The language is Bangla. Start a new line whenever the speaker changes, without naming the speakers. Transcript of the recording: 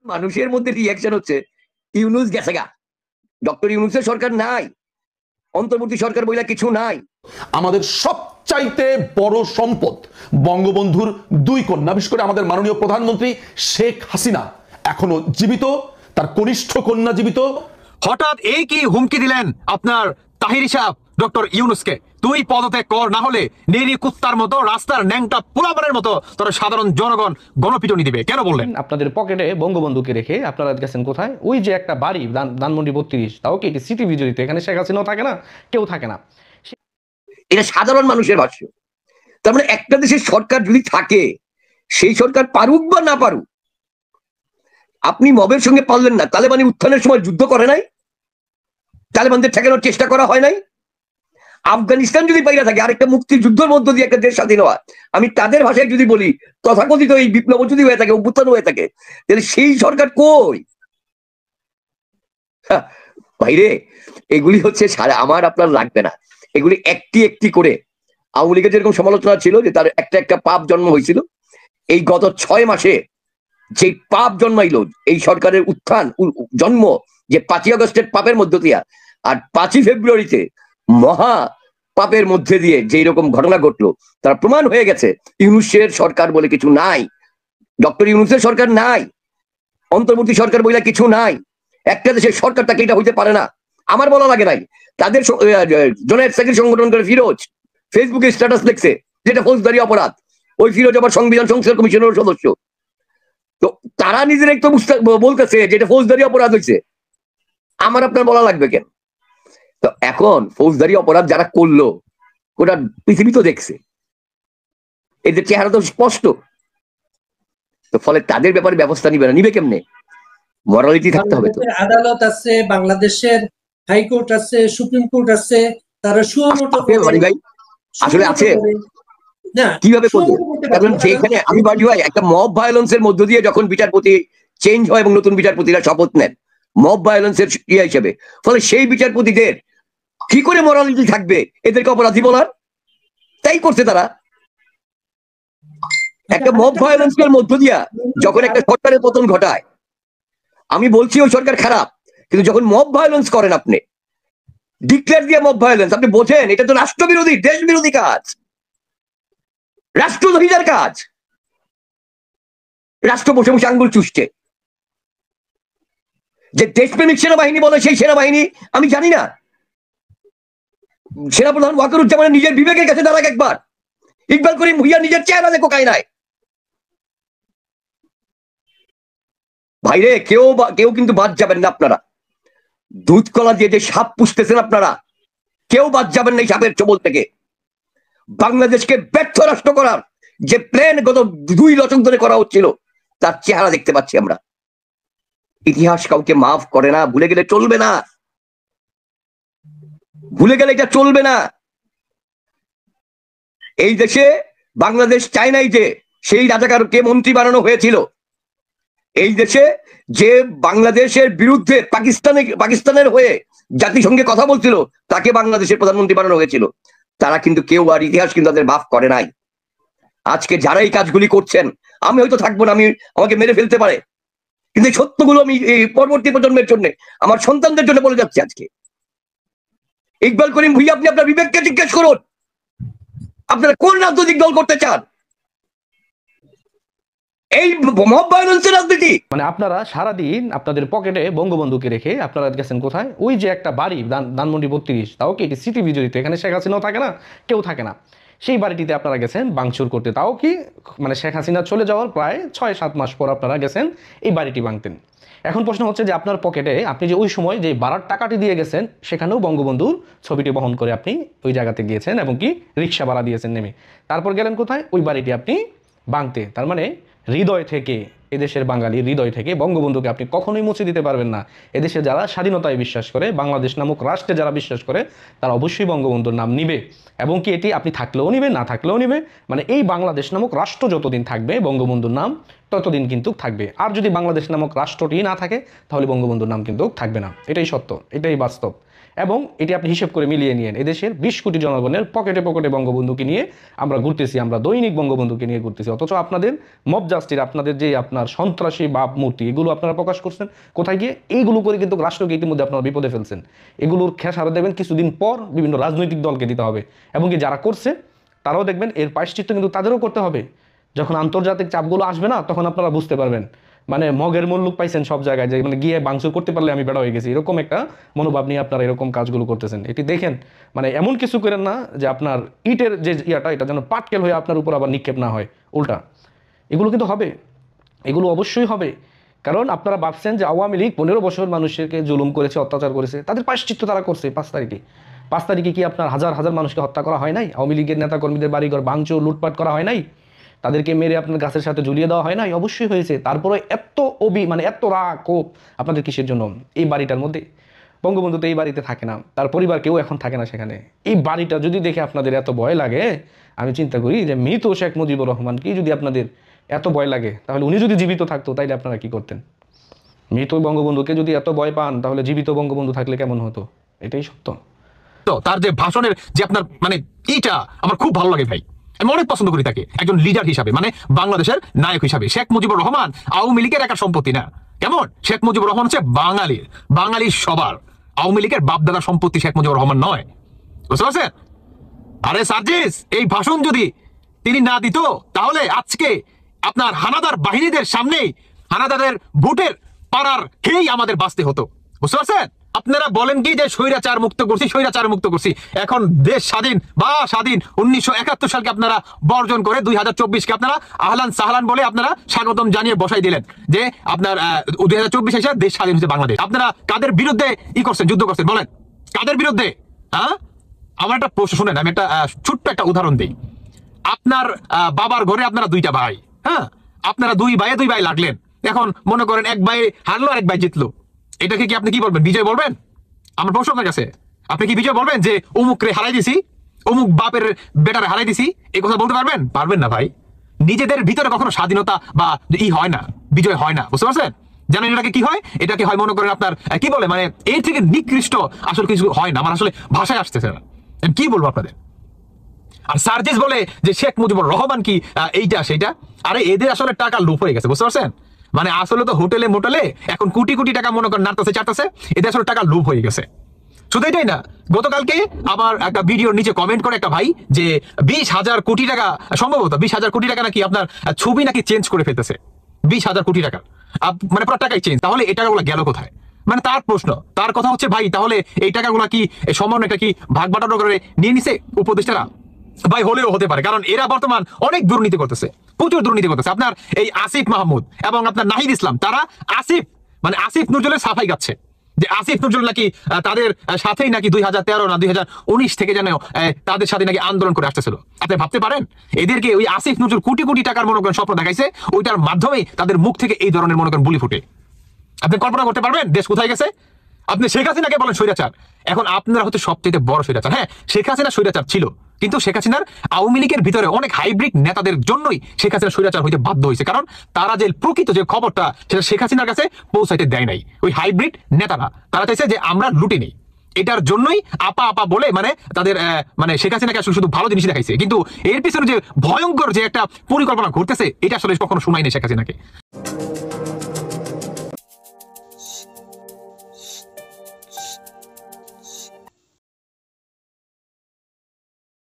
মানুষের মধ্যে রিয়াকশন হচ্ছে ইউনুস গেছে গা, ডক্টর ইউনুসের সরকার নাই, অন্তর্বর্তী সরকার বইলা কিছু নাই।
আমাদের সবচাইতে বড় সম্পদ বঙ্গবন্ধুর দুই কন্যা, বিশেষ করে আমাদের মাননীয় প্রধানমন্ত্রী শেখ হাসিনা এখনো জীবিত, তার কনিষ্ঠ কন্যা জীবিত।
হঠাৎ এই কি হুমকি দিলেন আপনার তাহিরি সাহেব ডক্টর ইউনুসকে, তুই পদত্যাগ কর, না হলে নেরি কুত্তার মতো রাস্তার ন্যাংটা পোলাপানের মতো তোর সাধারণ জনগণ গণপিটুনি দিবে? কেন বললেন?
আপনাদের পকেটে বঙ্গবন্ধুকে রেখে আপনারা গেছেন কোথায়? ওই যে একটা বাড়ি ধানমন্ডি 32, তাও কি এটি সিটি বিজড়িত, এখানে শেখ হাসিনাও থাকে না, কেউ থাকে না।
এটা সাধারণ মানুষের ভাষ্য। তার মানে একটা দেশের সরকার যদি থাকে, সেই সরকার পারুক বা না পারুক, আপনি মবের সঙ্গে পারলেন না, তালেবানি উত্থানের সময় যুদ্ধ করে নাই, তালেবানদের ঠেকানোর চেষ্টা করা হয় নাই। আফগানিস্তান যদি বাইরে থাকে, আরেকটা মুক্তিযুদ্ধের মধ্য দিয়ে একটা দেশ স্বাধীন হওয়া, আমি তাদের ভাষায় যদি বলি, তথাকথিত এই বিপ্লব যদি হয়ে থাকে, অভ্যুত্থান হয়ে থাকে, তাহলে সেই সরকার কই? বাইরে এগুলি হচ্ছে আমার আপনার লাগবে না, এগুলি একটি একটি করে। আওয়ামী লীগের যেরকম সমালোচনা ছিল যে তার একটা একটা পাপ জন্ম হয়েছিল, এই গত 6 মাসে যে পাপ জন্মাইল, এই সরকারের উত্থান জন্ম, যে 5ই আগস্টের পাপের মধ্য দিয়া আর 5ই ফেব্রুয়ারিতে মহা পাপের মধ্যে দিয়ে যে রকম ঘটনা ঘটলো, তার প্রমাণ হয়ে গেছে ইউনুসের সরকার বলে কিছু নাই, ডক্টর ইউনুসের সরকার নাই, অন্তর্বর্তী সরকার বলে কিছু নাই। একটা দেশের সরকার তাকে এটা হইতে পারে না, আমার বলা লাগে নাই। তাদের জনের সেকেন্ড সংগঠন করে ফিরোজ ফেসবুকে স্ট্যাটাস লিখছে, যেটা ফৌজদারি অপরাধ। ওই ফিরোজ আবার সংবিধান সংস্কার কমিশনের সদস্য, তো তারা নিজেরাই তো বলতেছে যে এটা ফৌজদারি অপরাধ হয়েছে, আমার আপনার বলা লাগবে কেন? তো এখন ফৌজদারি অপরাধ যারা করলো, ওটা পৃথিবী তো দেখছে, এদের চেহারা তো স্পষ্ট। তো ফলে তাদের ব্যাপারে ব্যবস্থা নিবে না, নিবে কেমনে? মরালিটি থাকতে হবে। তো
আদালত আছে, বাংলাদেশের হাইকোর্ট আছে, সুপ্রিম কোর্ট আছে, তারা
ভাই আসলে আছে, কিভাবে করবে? কারণ যেখানে আমি বাড়ি ভাই একটা মব ভায়োলেন্সের মধ্য দিয়ে যখন বিচারপতি চেঞ্জ হয় এবং নতুন বিচারপতিরা শপথ নেন মব ভায়োলেন্সের ইয়ে হিসেবে, ফলে সেই বিচারপতিদের কি করে মরালিটি থাকবে এদেরকে অপরাধী বলার? তাই করছে তারা। একটা মব ভায়োলেন্সের মধ্য দিয়া যখন একটা সরকারের পতন ঘটায়, আমি বলছি ওই সরকার খারাপ, কিন্তু যখন মব ভায়োলেন্স করেন আপনি, ডিক্লেয়ার দিয়ে মব ভায়োলেন্স, আপনি বোঝেন এটা তো রাষ্ট্রবিরোধী, দেশ বিরোধী কাজ, রাষ্ট্রদ্রোহীদের কাজ। রাষ্ট্র বসে বসে আঙ্গুল চুষছে। যে দেশপ্রেমিক সেনাবাহিনী বলে সেই সেনাবাহিনী আমি জানি না। সেনাপ্রধান ওয়াকারুজ্জামানের নিজের বিবেকের কাছে দাঁড়াক একবার। ইকবাল করিম ভুইয়া নিজের চেহারা দেখো কায়নায়। ভাইরে কেউ কিন্তু বাদ যাবেন না আপনারা। দুধ কলা দিয়ে যে সাপ পুষতেছেন আপনারা, কেউ বাদ যাবেন না এই সাপের চবল থেকে। বাংলাদেশকে ব্যর্থ রাষ্ট্র করার যে প্ল্যান গত 2 দশক ধরে করা হচ্ছিল, তার চেহারা দেখতে পাচ্ছি আমরা। ইতিহাস কাউকে মাফ করে না, ভুলে গেলে চলবে না, ভুলে গেলে এটা চলবে না। এই দেশে বাংলাদেশ চায় নাই যে সেই রাজাকারকে মন্ত্রী বানানো হয়েছিল। এই দেশে যে বাংলাদেশের বিরুদ্ধে পাকিস্তানের হয়ে জাতিসংঘে কথা বলছিল, তাকে বাংলাদেশের প্রধানমন্ত্রী বানানো হয়েছিল। তারা কিন্তু কেউ আর ইতিহাস কিন্তু তাদের মাফ করে নাই। আজকে যারা এই কাজগুলি করছেন, আমি হয়তো থাকবো না, আমাকে মেরে ফেলতে পারে, কিন্তু এই সত্যগুলো আমি এই পরবর্তী প্রজন্মের জন্য, আমার সন্তানদের জন্য বলে যাচ্ছি আজকে। ইকবাল করিম ভুইয়া, আপনি আপনার বিবেককে জিজ্ঞেস করুন, আপনারা কোন রাজনৈতিক দল করতে চান? এই মব ভায়োলেন্সের রাজনীতি।
মানে আপনারা সারাদিন আপনাদের পকেটে বঙ্গবন্ধুকে রেখে আপনারা গেছেন কোথায়? ওই যে একটা বাড়ি ধানমন্ডি 32, তাও কি এটি সিটি বিজড়িত, এখানে শেখ হাসিনাও থাকে না, কেউ থাকে না। সেই বাড়িটিতে আপনারা গেছেন ভাঙচুর করতে, তাও কি মানে শেখ হাসিনা চলে যাওয়ার প্রায় 6-7 মাস পর আপনারা গেছেন এই বাড়িটি ভাঙতেন। এখন প্রশ্ন হচ্ছে যে আপনার পকেটে আপনি যে ওই সময় যে ভাড়ার টাকাটি দিয়ে গেছেন, সেখানেও বঙ্গবন্ধুর ছবিটি বহন করে আপনি ওই জায়গাতে গিয়েছেন এবং কি রিক্সা ভাড়া দিয়েছেন নেমে। তারপর গেলেন কোথায়? ওই বাড়িটি আপনি ভাঙতে। তার মানে হৃদয় থেকে, এদেশের বাঙালি হৃদয় থেকে বঙ্গবন্ধুকে আপনি কখনোই মুছে দিতে পারবেন না। এদেশে যারা স্বাধীনতায় বিশ্বাস করে, বাংলাদেশ নামক রাষ্ট্রে যারা বিশ্বাস করে, তারা অবশ্যই বঙ্গবন্ধুর নাম নিবে এবং কি এটি আপনি থাকলেও নিবে, না থাকলেও নিবে। মানে এই বাংলাদেশ নামক রাষ্ট্র যতদিন থাকবে, বঙ্গবন্ধুর নাম ততদিন কিন্তু থাকবে। আর যদি বাংলাদেশ নামক রাষ্ট্রটি না থাকে, তাহলে বঙ্গবন্ধুর নাম কিন্তু থাকবে না। এটাই সত্য, এটাই বাস্তব। এবং এটি আপনি হিসেব করে মিলিয়ে নিয়েন, এদেশের 20 কোটি জনগণের পকেটে পকেটে বঙ্গবন্ধুকে নিয়ে আমরা ঘুরতেছি, আমরা দৈনিক বঙ্গবন্ধুকে নিয়ে ঘুরতেছি, অথচ আপনাদের মব জাস্টিস, আপনাদের যে আপনার সন্ত্রাসী বাপ মূর্তি, এগুলো আপনারা প্রকাশ করছেন কোথায় গিয়ে? এইগুলো করে কিন্তু রাষ্ট্রকে ইতিমধ্যে আপনারা বিপদে ফেলছেন। এগুলোর খেসারত দেবেন কিছুদিন পর বিভিন্ন রাজনৈতিক দলকে দিতে হবে, এবং কি যারা করছে তারাও দেখবেন এর প্রায়শ্চিত্ত কিন্তু তাদেরও করতে হবে। যখন আন্তর্জাতিক চাপগুলো আসবে না, তখন আপনারা বুঝতে পারবেন মানে মগের মুল্লুক পাইছেন সব জায়গায়, যে মানে গিয়ে ভাঙচুর করতে পারলে আমি বেড়া হয়ে গেছি, এরকম একটা মনোভাব নিয়ে আপনারা এরকম কাজগুলো করতেছেন। এটি দেখেন, মানে এমন কিছু করেন না যে আপনার ইটের যে ইয়াটা, এটা যেন পাটকেল হয়ে আপনার উপর আবার নিক্ষেপ না হয় উল্টা। এগুলো কিন্তু হবে, এগুলো অবশ্যই হবে। কারণ আপনারা ভাবছেন যে আওয়ামী লীগ 15 বছর মানুষকে জুলুম করেছে, অত্যাচার করেছে, তাদের প্রায়শ্চিত্ত তারা করছে 5 তারিখে কি আপনার হাজার হাজার মানুষকে হত্যা করা হয় নাই? আওয়ামী লীগের নেতাকর্মীদের বাড়িঘর ভাঙচুর লুটপাট করা হয় নাই? তাদেরকে মেরে আপনার গাছের সাথে ঝুলিয়ে দেওয়া হয় নাই? অবশ্যই হয়েছে। তারপরে এত মানে এত রাগ ক্ষোভ আপনাদের কিসের জন্য? এই বাড়িটার মধ্যে বঙ্গবন্ধু তো এই বাড়িতে থাকে না, তার পরিবার কেউ এখন থাকে না সেখানে। এই বাড়িটা যদি দেখে আপনাদের এত ভয় লাগে, আমি চিন্তা করি যে মৃত শেখ মুজিবুর রহমানকে যদি আপনাদের এত ভয় লাগে, তাহলে উনি যদি জীবিত থাকতো তাইলে আপনারা কি করতেন? মৃত বঙ্গবন্ধুকে যদি এত ভয় পান, তাহলে জীবিত বঙ্গবন্ধু থাকলে কেমন হতো? এটাই সত্য।
তো তার যে ভাষণের যে আপনার মানে এইটা আমার খুব ভালো লাগে ভাই, আমি অনেক পছন্দ করি তাকে একজন লিডার হিসাবে, মানে বাংলাদেশের নায়ক হিসাবে। শেখ মুজিবুর রহমান আওয়ামী লীগের একার সম্পত্তি না। কেমন? শেখ মুজিবুর রহমান হচ্ছে বাঙালির সবার। আওয়ামী লীগের বাপদাদার সম্পত্তি শেখ মুজিবুর রহমান নয়, বুঝতে পারছেন? আরে সার্জিস, এই ভাষণ যদি তিনি না দিত, তাহলে আজকে আপনার হানাদার বাহিনীদের সামনেই হানাদারের ভোটের পাড়ার খেয়েই আমাদের বাঁচতে হতো, বুঝতে পারছেন? আপনারা বলেন কি যে স্বৈরাচার মুক্ত করছি, এখন দেশ স্বাধীন 1971 সালকে আপনারা বর্জন করে 2024কে আপনারা আহলান সাহলান বলে আপনারা স্বাগতম জানিয়ে বসাই দিলেন যে আপনার 2024 এসে দেশ স্বাধীন হচ্ছে বাংলাদেশ। আপনারা কাদের বিরুদ্ধে যুদ্ধ করছেন বলেন? কাদের বিরুদ্ধে? হ্যাঁ, আমার একটা প্রশ্ন শুনেন, আমি একটা ছোট্ট একটা উদাহরণ দিই। আপনার বাবার ঘরে আপনারা 2টা ভাই, হ্যাঁ, আপনারা 2 ভাই লাগলেন। এখন মনে করেন এক ভাই হারলো আর এক ভাই জিতলো, এটাকে কি আপনি কি বলবেন? বিজয় বলবেন? আমার প্রশ্ন আপনার কাছে, আপনি কি বিজয় বলবেন যে অমুক রে হারাই দিছি, অমুক বাপের বেটারে হারাই দিছি? এই কথা বলতে পারবেন না ভাই। নিজেদের ভিতরে কখনো স্বাধীনতা বা হয় না, বিজয় হয় না, বুঝতে পারছেন? জানেন এটাকে কি হয়? এটাকে হয় মনে করেন আপনার কি বলে, মানে এর থেকে নিকৃষ্ট আসলে কিছু হয় না। আমার আসলে ভাষায় আসতেছে না, কি বলবো আপনাদের। আর সার্জিস বলে যে শেখ মুজিবুর রহমান কি এইটা সেইটা। আরে এদের আসলে টাকা লোভ হয়ে গেছে, বুঝতে পারছেন? মানে আসলে তো হোটেলে মোটেলে এখন কোটি কোটি টাকা মনে করেন নাড়তেছে চাটতেছে, এদের আসলে টাকা লোভ হয়ে গেছে। শুধু এটাই না, গতকালকে আবার একটা ভিডিওর নিচে কমেন্ট করে একটা ভাই যে 20,000 কোটি টাকা, সম্ভবত 20,000 কোটি টাকা নাকি আপনার ছবি নাকি চেঞ্জ করে ফেলতেছে। 20,000 কোটি টাকা মানে পুরো টাকাই চেঞ্জ। তাহলে এই টাকাগুলো গেল কোথায়? মানে তার প্রশ্ন, তার কথা হচ্ছে ভাই তাহলে এই টাকাগুলো কি সামান্য একটা কি ভাগ বাটানো করে নিয়ে নিছে উপদেষ্টারা? ভাই হলেও হতে পারে, কারণ এরা বর্তমান অনেক দুর্নীতি করতেছে, প্রচুর দুর্নীতি করতেছে। আপনার এই আসিফ মাহমুদ এবং আপনার নাহিদ ইসলাম, তারা আসিফ নজরুলের সাফাই গাচ্ছে যে আসিফ নজরুল নাকি তাদের সাথেই নাকি 2013 না 2019 থেকে যেন তাদের সাথে নাকি আন্দোলন করে আসতেছিল। আপনি ভাবতে পারেন এদেরকে ওই আসিফ নজরুল কোটি কোটি টাকার মনে করেন স্বপ্ন দেখাইছে, ওইটার মাধ্যমেই তাদের মুখ থেকে এই ধরনের মনে করেন বুলি ফুটে। আপনি কল্পনা করতে পারবেন দেশ কোথায় গেছে? আপনি শেখ হাসিনাকে বলেন স্বৈরাচার, এখন আপনারা হচ্ছে সবচেয়ে বড় স্বৈরাচার। হ্যাঁ, শেখ হাসিনা স্বৈরাচার ছিল, কিন্তু শেখ হাসিনার আওয়ামী লীগের ভিতরে অনেক হাইব্রিড নেতাদের জন্যই শেখ হাসিনা স্বৈরাচার হইতে বাধ্য হয়েছে, কারণ তারা যে প্রকৃত যে খবরটা সেটা শেখ হাসিনার কাছে পৌঁছাইতে দেয় নাই। ওই হাইব্রিড নেতারা তারা চাইছে যে আমরা লুটে নেই, এটার জন্যই আপা বলে মানে তাদের মানে শেখ হাসিনাকে আসলে শুধু ভালো জিনিস দেখাইছে, কিন্তু এর পিছনে যে ভয়ঙ্কর যে একটা পরিকল্পনা ঘটতেছে এটা আসলে কখনো শোনাই নেই শেখ হাসিনাকে।